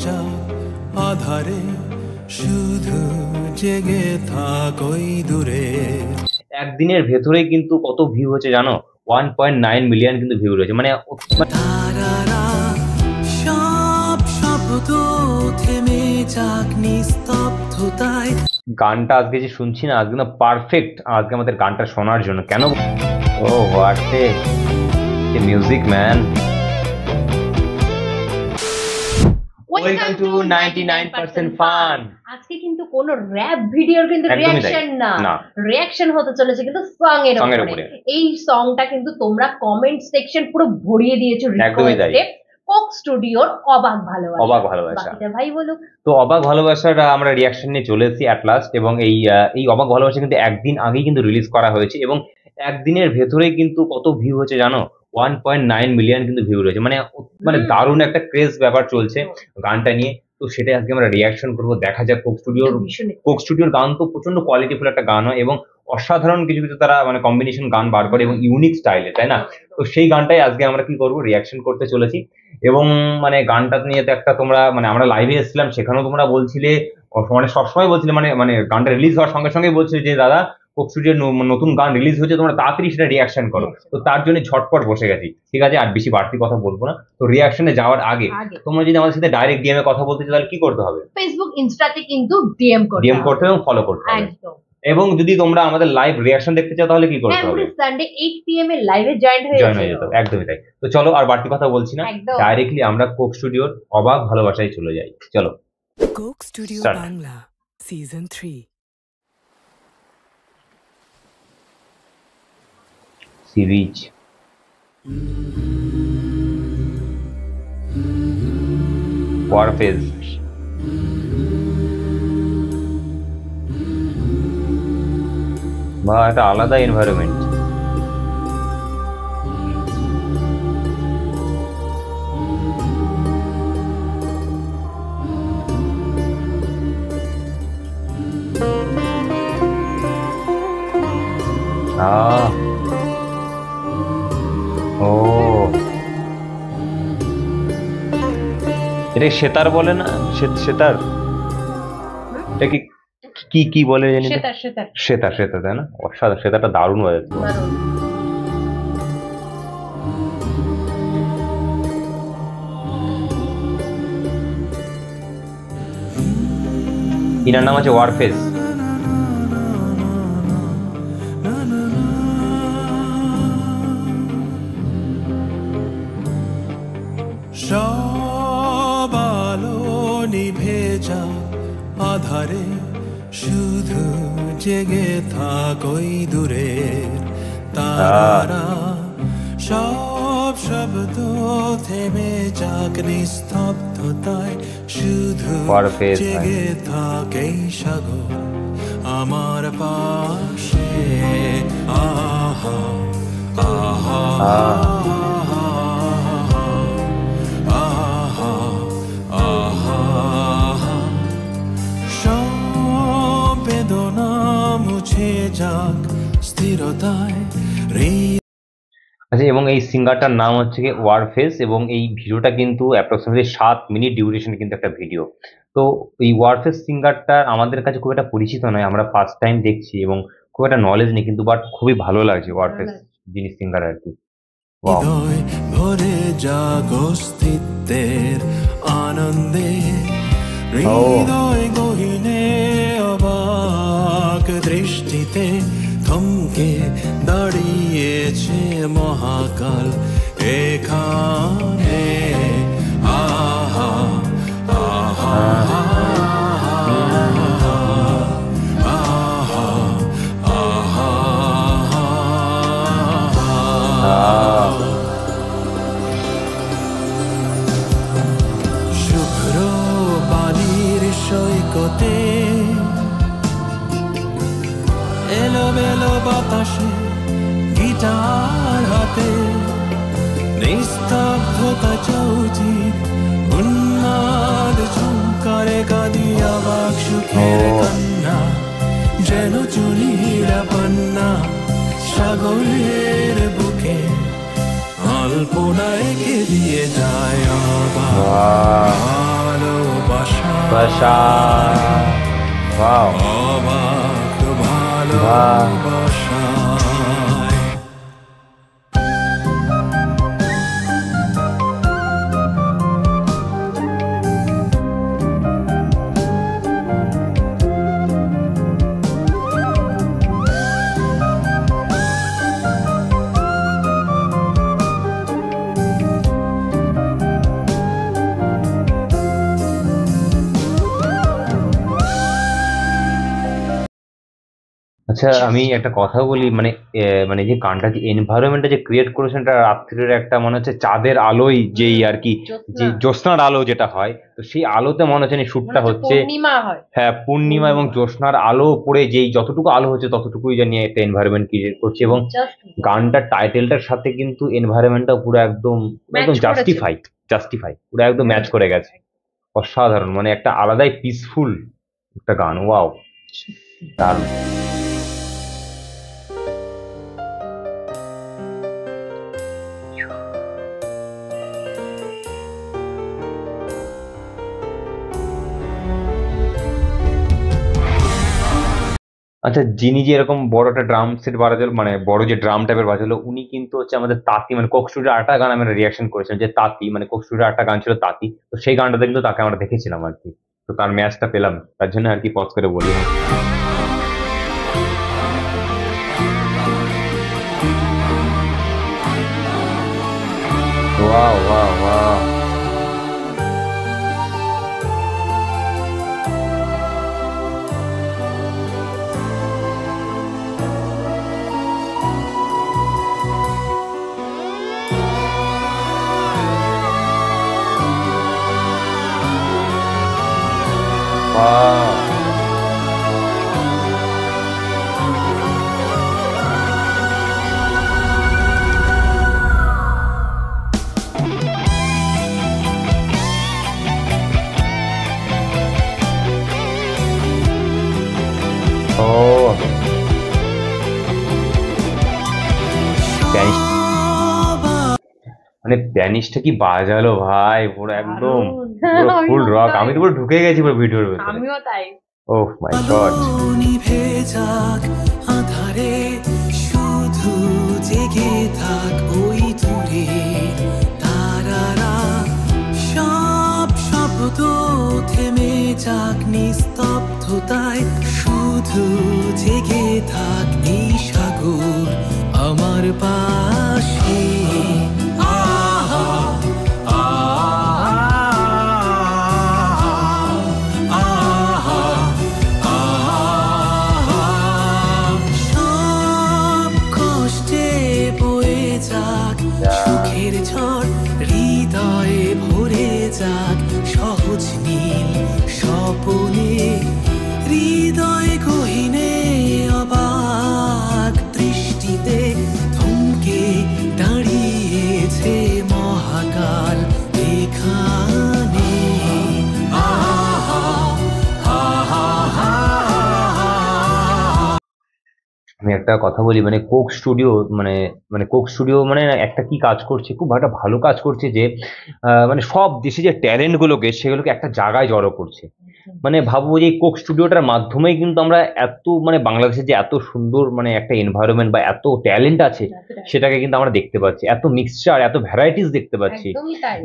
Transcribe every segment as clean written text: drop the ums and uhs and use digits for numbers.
যা আধারে শুধু জেগে থাকই দূরে। একদিনের ভেতরেই কিন্তু কত ভিউ হয়েছে জানো? 1.9 মিলিয়ন কিন্তু ভিউ রয়েছে। মানে তারারা সব শব্দ থেমে যাক নিস্তব্ধতায়। গানটা আজকে যে শুনছি না, আজকে না পারফেক্ট আজকে আমাদের গানটা শোনার জন্য। কেন? Oh what a music man. Welcome to 99% fun. আজকে কিন্তু কোনো র‍্যাপ ভিডিওর কিন্তু রিঅ্যাকশন না, রিঅ্যাকশন হতে চলেছে কিন্তু সং এর উপরে। এই সংটা কিন্তু তোমরা কমেন্ট সেকশন পুরো ভরিয়ে দিয়েছো রিকোয়েস্টে। কোক স্টুডিওর অবাক ভালোবাসা। অবাক ভালোবাসা বাকিটা ভাই বলুক। তো অবাক ভালোবাসার আমরা রিঅ্যাকশন নিয়ে চলে এসেছি অ্যাট লাস্ট। এবং এই অবাক ভালোবাসা কিন্তু একদিন আগেই কিন্তু রিলিজ করা হয়েছে এবং একদিনের ভেতরেই কিন্তু কত ভিউ হয়েছে জানো? 1.9 মিলিয়ন কিন্তু ভিউ রয়েছে। মানে দারুণ একটা ক্রেজ ব্যাপার চলছে গানটা নিয়ে। তো সেটাই আজকে আমরা রিঅ্যাকশন করবো। দেখা যাক কোক স্টুডিওর গান তো প্রচন্ড কোয়ালিটিফুল একটা গান হয় এবং অসাধারণ কিছু কিছু তারা মানে কম্বিনেশন গান বার করে এবং ইউনিক স্টাইলে, তাই না? তো সেই গানটাই আজকে আমরা কি করবো, রিঅ্যাকশন করতে চলেছি। এবং মানে গানটা নিয়ে তো একটা তোমরা মানে আমরা লাইভে এসেছিলাম, সেখানেও তোমরা বলছিলে, মানে সবসময় বলছিলে, মানে গানটা রিলিজ হওয়ার সঙ্গে সঙ্গে বলছিলে যে দাদা কোক স্টুডিওর নতুন গান রিলিজ হয়েছে, তোমরা তাড়াতাড়ি সেটা রিঅ্যাকশন করো। তো তার জন্য ঝটপট বসে গেছি। ঠিক আছে, আর বেশি বাড়তি কথা বলবো না। তো রিঅ্যাকশনে যাওয়ার আগে তোমরা যদি আমাদের সাথে ডাইরেক্ট ডিএম এ কথা বলতে চাও তাহলে কি করতে হবে? ফেসবুক ইনস্টাতে কিন্তু ডিএম করতে এবং ফলো করতে হবে। একদম। এবং যদি তোমরা আমাদের লাইভ রিঅ্যাকশন দেখতে চাও তাহলে কি করতে হবে? সানডে 8 PM এ লাইভে জয়েন হয়ে যেত। একদমই তাই। তো চলো আর বাড়তি কথা বলছি না, ডাইরেক্টলি আমরা কোক স্টুডিওর অবাক ভালোবাসায় চলে যাই। চলো। Coke studio Bangla season 3 sea beach. Warfaze. বা একটা আলাদা এনভায়রনমেন্ট। ও এটা সেতার বলে না? সেতার এটা কি বলে জানি? সেতার তাই না? অসাধারণ। সেতারটা দারুণ বাজাচ্ছে। ইনার নাম আছে ওয়ারফেজ। সব আলো নিভে যা আধারে শুধু জেগে থাকই দূরে। তারা সব শব্দ থেমে যাক নিস্তব্ধতায়, শুধু জেগে থাকেই সাগর আমার পাশে। আহা আহা আচ্ছা, এবং এই সিঙ্গারটার নাম হচ্ছে কি ওয়ারফেজ এবং এই ভিডিওটা কিন্তু অ্যাপ্রক্সিমেটলি 7 মিনিট ডিউরেশন কিন্তু একটা ভিডিও। তো এই ওয়ারফেজ সিঙ্গারটা আমাদের কাছে খুব একটা পরিচিত নয়, আমরা ফার্স্ট টাইম দেখছি এবং খুব একটা নলেজ নেই, কিন্তু বাট খুবই ভালো লাগছে ওয়ারফেজ যিনি সিঙ্গার আর কি। ভরে জাগো অস্তিত্বের আনন্দে, হৃদয় গহীনে অবাক দৃষ্টিতে থমকে দাঁড়িয়েছে মহাকাল এখানে। আহা আহা শুভ্র বালির সৈকতে এলোমেলো বাতাসে গিটার হাতে, নিস্তব্ধতা চৌচির উন্মাদ ঝংকারে কাঁদিয়া বাক সুখের কান্না, যেন চুরিরা পান্না সাগরের বুকে আলপনায় কে দিয়ে যায় আলো ভালোবাসা। ওয়াও, অবাক ভালোবাসা। আচ্ছা আমি একটা কথা বলি, মানে মানে যে গানটা, যে এনভায়রনমেন্টটা যে ক্রিয়েট করেছেন, এটা রাত্রির একটা মনে হচ্ছে চাঁদের আলোয়, যেই আর কি, যে জ্যোৎস্নার আলো যেটা হয়, তো সেই আলোতে মনে হচ্ছে শুটটা হচ্ছে। হ্যাঁ, পূর্ণিমা এবং জ্যোৎস্নার আলো পড়ে যেই যতটুকু আলো হচ্ছে ততটুকুই জানি একটা এনভায়রনমেন্ট ক্রিয়েট করছে, এবং গানটার টাইটেলটার সাথে কিন্তু এনভায়রনমেন্টটা পুরো একদম একদম জাস্টিফাই পুরো একদম ম্যাচ করে গেছে। অসাধারণ, মানে একটা আলাদাই পিসফুল একটা গান। ওয়াও, দারুণ। আচ্ছা, যিনি যে এরকম বড় একটা ড্রাম সেট বাজালো, মানে বড় যে ড্রাম টাইপের বাজালো, উনি কিন্তু হচ্ছে আমাদের তাঁতি, মানে কোক স্টুডিওর আরেকটা গান আমরা রিয়াকশন করেছিলাম, যে তাঁতি, মানে কোক স্টুডিওর আরেকটা গান ছিল তাঁতি, তো সেই গানটাতে কিন্তু তাকে আমরা দেখেছিলাম আর কি। তো তার ম্যাচটা পেলাম, তার জন্য আর কি পজ করে বলি। Wow wow wow. মানে প্যানিসটা কি বাজালো ভাই, পুরো একদম ফুল রক। আমি তো পুরো ঢুকে গেছি পুরো ভিডিওর ভেতরে। আমিও তাই। ওহ মাই গড। নিভে যাক আধারে, শুধু জেগে থাক ওই দূরে তারারা, সব শব্দ থেমে যাক নিস্তব্ধতায়, শুধু জেগে থাক এই সাগর আমার পাশে। সুখের ঝড় হৃদয়ে ভরে যাক, সহজ নীল স্বপনে হৃদয় গহীনে, অবাক দৃষ্টিতে থমকে দাঁড়িয়েছে মহাকাল এখানে। আমি একটা কথা বলি, মানে কোক স্টুডিও, মানে মানে কোক স্টুডিও মানে একটা কি কাজ করছে, খুব একটা ভালো কাজ করছে, যে মানে সব দেশে যে ট্যালেন্ট গুলোকে, সেগুলোকে একটা জায়গায় জড়ো করছে। মানে ভাবো যে কোক স্টুডিওটার মাধ্যমেই কিন্তু আমরা এত, মানে বাংলাদেশে যে এত সুন্দর মানে একটা এনভায়রনমেন্ট বা এত ট্যালেন্ট আছে, সেটাকে কিন্তু আমরা দেখতে পাচ্ছি, এত মিক্সচার, এত ভ্যারাইটিস দেখতে পাচ্ছি,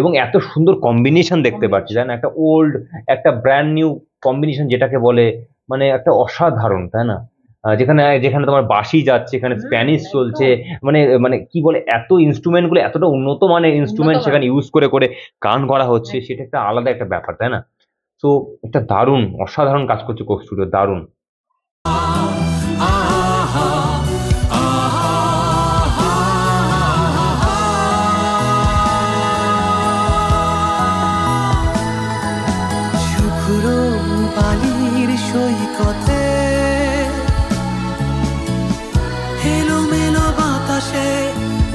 এবং এত সুন্দর কম্বিনেশন দেখতে পাচ্ছি, তাই না? একটা ওল্ড একটা ব্র্যান্ড নিউ কম্বিনেশন যেটাকে বলে, মানে একটা অসাধারণ, তাই না? যেখানে যেখানে তোমার বাঁশি যাচ্ছে, এখানে স্প্যানিশ চলছে, মানে মানে কি বলে, এত ইনস্ট্রুমেন্ট গুলো, এতটা উন্নত মানের ইনস্ট্রুমেন্ট সেখানে ইউজ করে করে গান করা হচ্ছে, সেটা একটা আলাদা একটা ব্যাপার, তাই না? তো একটা দারুণ অসাধারণ কাজ করছে কোক স্টুডিও, দারুণ। শুভ্র বালির সৈকতে এলোমেলো বাতাসে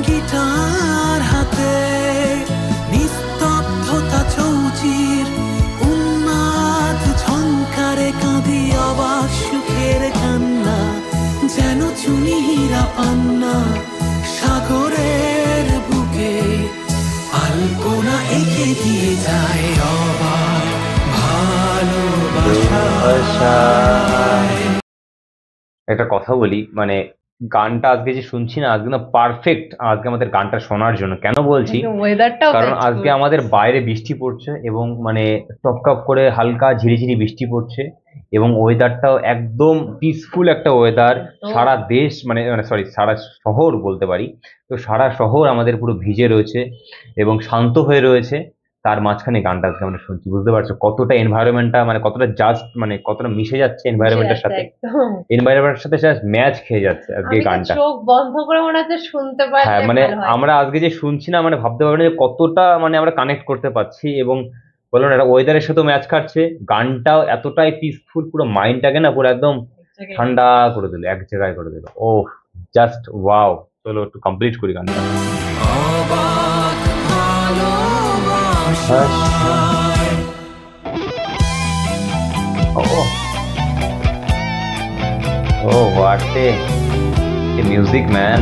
গিটার হাতে, নিস্তব্ধতা চৌচির উন্মাদ ঝংকারে কাঁদি, অবাক সুখের কান্না যেন চুনি হীরা পান্না, সাগরের বুকে আলপনা এঁকে দিয়ে যায় অবাক ভালো। একটা কথা বলি, মানে গানটা আজকে যে শুনছি না, আজকে না পারফেক্ট আজকে আমাদের গানটা শোনার জন্য। কেন বলছি? ওয়েদারটাও কারণ আজকে আমাদের বাইরে বৃষ্টি পড়ছে এবং মানে টপ টপ করে হালকা ঝিরিঝিরি বৃষ্টি পড়ছে এবং ওয়েদারটাও একদম পিসফুল একটা ওয়েদার। সারা দেশ মানে মানে সরি সারা শহর বলতে পারি, তো সারা শহর আমাদের পুরো ভিজে রয়েছে এবং শান্ত হয়ে রয়েছে। তার মাঝখানে গানটা আজকে আমরা শুনছি, বুঝতে পারছো কতটা এনভায়রনমেন্টটা মানে কতটা জাস্ট মানে কতটা মিশে যাচ্ছে এনভায়রনমেন্টের সাথে, এনভায়রনমেন্টের সাথে জাস্ট ম্যাচ খেয়ে যাচ্ছে আজকে গানটা। চোখ বন্ধ করে মনে হচ্ছে শুনতে পাচ্ছি। হ্যাঁ মানে আমরা আজকে যে শুনছি না, মানে ভাবতে পারবো না যে কতটা মানে আমরা কানেক্ট করতে পারছি এবং বললো না এটা ওয়েদারের সাথেও ম্যাচ খাচ্ছে। গানটাও এতটাই পিসফুল, পুরো মাইন্ডটাকে না পুরো একদম ঠান্ডা করে দিল, এক জায়গায় করে দিল। ও জাস্ট ওয়াও। চলো একটু কমপ্লিট করি গানটা। Oh, what a music, man.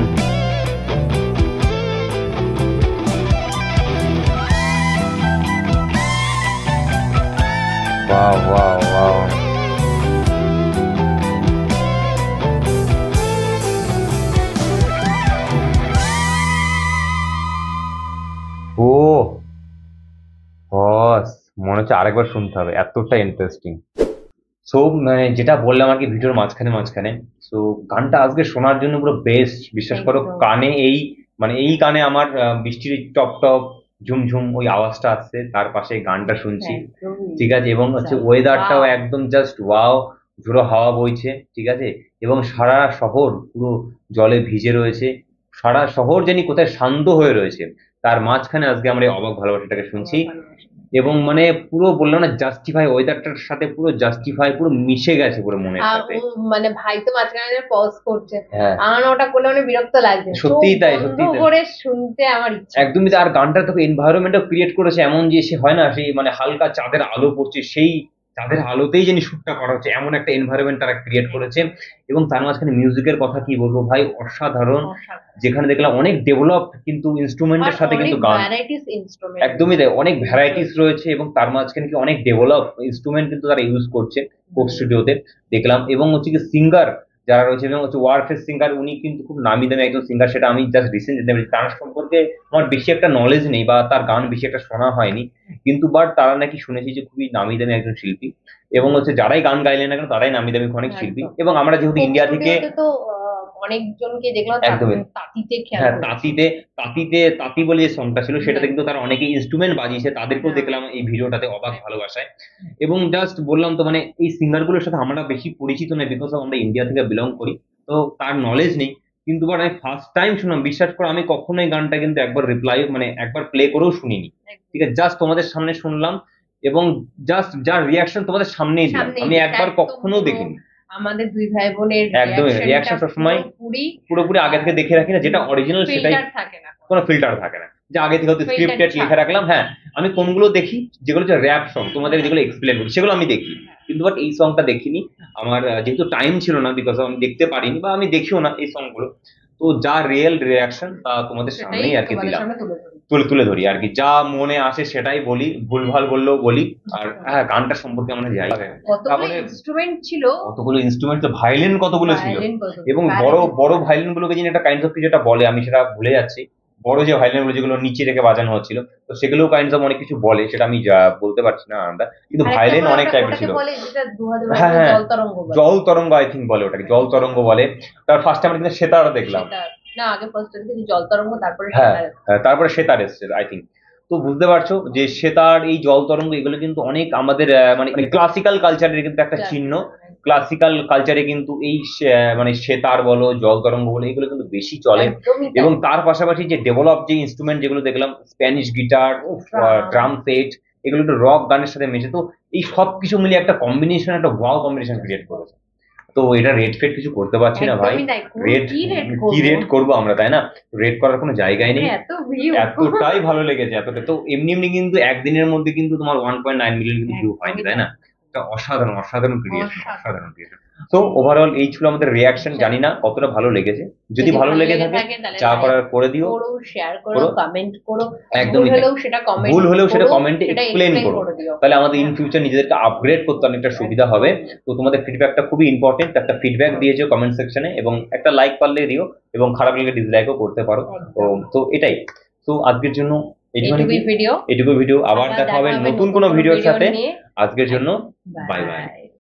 Wow, wow, wow. Oh, বস মনে হচ্ছে আরেকবার শুনতে হবে, এতটা ইন্টারেস্টিং। সো মানে যেটা বললাম আর কি ভিডিওর মাঝখানে, সো গানটা আজকে শোনার জন্য পুরো বেস্ট। বিশ্বাস করো কানে এই মানে এই কানে আমার বৃষ্টির টপ টপ ঝুমঝুম ওই আওয়াজটা আসছে, তার পাশে গানটা শুনছি, ঠিক আছে। এবং হচ্ছে ওয়েদারটাও একদম জাস্ট ওয়াও, ঝোড়ো হাওয়া বইছে, ঠিক আছে। এবং সারা শহর পুরো জলে ভিজে রয়েছে, সারা শহর জানি কোথায় শান্ত হয়ে রয়েছে, তার মাঝখানে আজকে আমরা এই অবাক ভালোবাসাটাকে শুনছি। এবং মানে পুরো বললাম না জাস্টিফাই, ওয়েদারটার সাথে পুরো জাস্টিফাই, পুরো মিশে গেছে পুরো মনের সাথে। মানে ভাই তো মাঝখানে পজ করছে, আমার ওটা করলে মানে বিরক্ত লাগছে। সত্যিই তাই, সত্যি করে শুনতে আমার ইচ্ছা একদমই তাই। আর গানটা তো এনভায়রনমেন্টও ক্রিয়েট করেছে এমন যে সে হয় না সেই মানে হালকা চাঁদের আলো পড়ছে, সেই চাঁদের আলোতেই যিনি শুটটা করা হচ্ছে এমন একটা এনভায়রনমেন্ট তারা ক্রিয়েট করেছে। এবং তার মাঝখানে মিউজিকের কথা কি বলবো ভাই, অসাধারণ। যেখানে দেখলাম অনেক ডেভেলপ কিন্তু ইনস্ট্রুমেন্টের সাথে কিন্তু গান, একদমই তাই, অনেক ভ্যারাইটিস রয়েছে এবং তার মাঝখানে কি অনেক ডেভেলপ ইনস্ট্রুমেন্ট কিন্তু তারা ইউজ করছে কোক স্টুডিওতে দেখলাম। এবং হচ্ছে কি সিঙ্গার যারা রয়েছে, এবং হচ্ছে ওয়ারফেস সিঙ্গার, উনি কিন্তু খুব নামি দামি একজন সিঙ্গার। সেটা আমি জাস্ট রিসেন্ট জানতে পারি, তার সম্পর্কে আমার বেশি একটা নলেজ নেই বা তার গান বেশি একটা শোনা হয়নি, কিন্তু বাট তারা নাকি শুনেছি যে খুবই নামি দামি একজন শিল্পী। এবং হচ্ছে যারাই গান গাইলেন না কেন তারাই নামি দামি অনেক শিল্পী। এবং আমরা যেহেতু ইন্ডিয়া থেকে অনেকজনকে দেখলাম তাঁতি বলে যে সংটা ছিল সেটাতে কিন্তু তারা অনেকে ইনস্ট্রুমেন্ট বাজিয়েছে, তাদেরকেও দেখলাম এই ভিডিওটাতে অবাক ভালোবাসায়। এবং জাস্ট বললাম তো মানে এই সিঙ্গার গুলোর সাথে আমরা বেশি পরিচিত নয়, বিকজ আমরা ইন্ডিয়া থেকে বিলং করি, তো তার নলেজ নেই। কিন্তু বাট আমি ফার্স্ট টাইম শুনলাম, বিশ্বাস করো আমি কখনোই গানটা কিন্তু একবার একবার প্লে করেও শুনিনি, ঠিক আছে। জাস্ট তোমাদের সামনে শুনলাম এবং জাস্ট যার রিয়াকশন তোমাদের সামনেই দিলাম, আমি একবার কখনো দেখিনি। আমাদের দুই ভাই বোনের একদম রিয়াকশন সবসময় পুরোপুরি আগে থেকে দেখে রাখি না, যেটা অরিজিনাল সেটাই, কোনো ফিল্টার থাকে না, যে আগে থেকে হয়তো স্ক্রিপ্টেড লিখে রাখলাম। হ্যাঁ আমি কোনগুলো দেখি যেগুলো হচ্ছে র্যাপ সং, তোমাদের যেগুলো এক্সপ্লেন করি সেগুলো আমি দেখি, কিন্তু বাট এই সংটা দেখিনি। আমার যেহেতু টাইম ছিল না, বিকজ আমি দেখতে পারিনি বা আমি দেখিও না এই সংগুলো, তো যা রিয়েল রিয়াকশন তা তোমাদের সামনেই আর কি দিলাম, তুলে ধরি আর কি, যা মনে আসে সেটাই বলি, ভুলভাল বললেও বলি। আর হ্যাঁ গানটা সম্পর্কে আমরা যাই, তারপরে ইনস্ট্রুমেন্ট ছিল, কতগুলো ইনস্ট্রুমেন্ট, তো ভায়োলিন কতগুলো ছিল, এবং বড় বড় ভায়োলিন গুলোকে যিনি একটা কাইন্ডস অফ কিছু যেটা বলে, আমি সেটা ভুলে যাচ্ছি, বড় যে ভায়োলিন গুলো যেগুলো নিচে রেখে বাজানো হচ্ছিল, তো সেগুলো কাইন্ডস অফ অনেক কিছু বলে, সেটা আমি বলতে পারছি না আমরা, কিন্তু ভায়োলিন অনেক টাইপের ছিল। হ্যাঁ হ্যাঁ জল তরঙ্গ আই থিঙ্ক বলে ওটাকে, জল তরঙ্গ বলে। তার ফার্স্ট আমরা কিন্তু সেতার দেখলাম, না আগে ফার্স্ট থেকে জল তরঙ্গ, তারপরে তারপরে সেতার এসছে আই থিঙ্ক। তো বুঝতে পারছো যে সেতার, এই জল তরঙ্গ, এগুলো কিন্তু অনেক আমাদের মানে ক্লাসিক্যাল কালচারের কিন্তু একটা চিহ্ন। ক্লাসিক্যাল কালচারে কিন্তু এই মানে সেতার বলো, জল তরঙ্গ বলো, এগুলো কিন্তু বেশি চলে। এবং তার পাশাপাশি যে ডেভেলপ যে ইনস্ট্রুমেন্ট যেগুলো দেখলাম, স্প্যানিশ গিটার, ড্রাম সেট, এগুলো একটু রক গানের সাথে মেশে, তো এই সব কিছু মিলিয়ে একটা কম্বিনেশন, একটা ওয়াও কম্বিনেশন ক্রিয়েট করেছে। তো এটা রেট ফেট কিছু করতে পারছি না ভাই, কি রেট করবো আমরা, তাই না? রেট করার কোনো জায়গায় নেই, এতটাই ভালো লেগেছে, এতটা। তো এমনি কিন্তু একদিনের মধ্যে কিন্তু তোমার 1.9 মিলিয়ন কিন্তু ভিউ হয়নি, তাই না? একটা অসাধারণ অসাধারণ ক্রিয়েশন, অসাধারণ ক্রিয়েশন। তো ওভারঅল এই ছিল আমাদের রিয়াকশন, জানি না কতটা ভালো লেগেছে। যদি ভালো লেগে থাকে যা করার করে দিও, শেয়ার করো, কমেন্ট করো, একদমই ভুল হলেও সেটা কমেন্টে এক্সপ্লেইন করো, তাহলে আমাদের ইন ফিউচার নিজেদেরকে আপগ্রেড করতে অনেকটা সুবিধা হবে। তো তোমাদের ফিডব্যাকটা খুবই ইম্পর্টেন্ট, একটা ফিডব্যাক দিয়েছো কমেন্ট সেকশনে, এবং একটা লাইক পারলে দিও, এবং খারাপ লাগলে ডিসলাইকও করতে পারো। তো এটাই, তো আজকের জন্য এইটুকু ভিডিও, আবার দেখা হবে নতুন কোনো ভিডিওর সাথে। আজকের জন্য বাই বাই।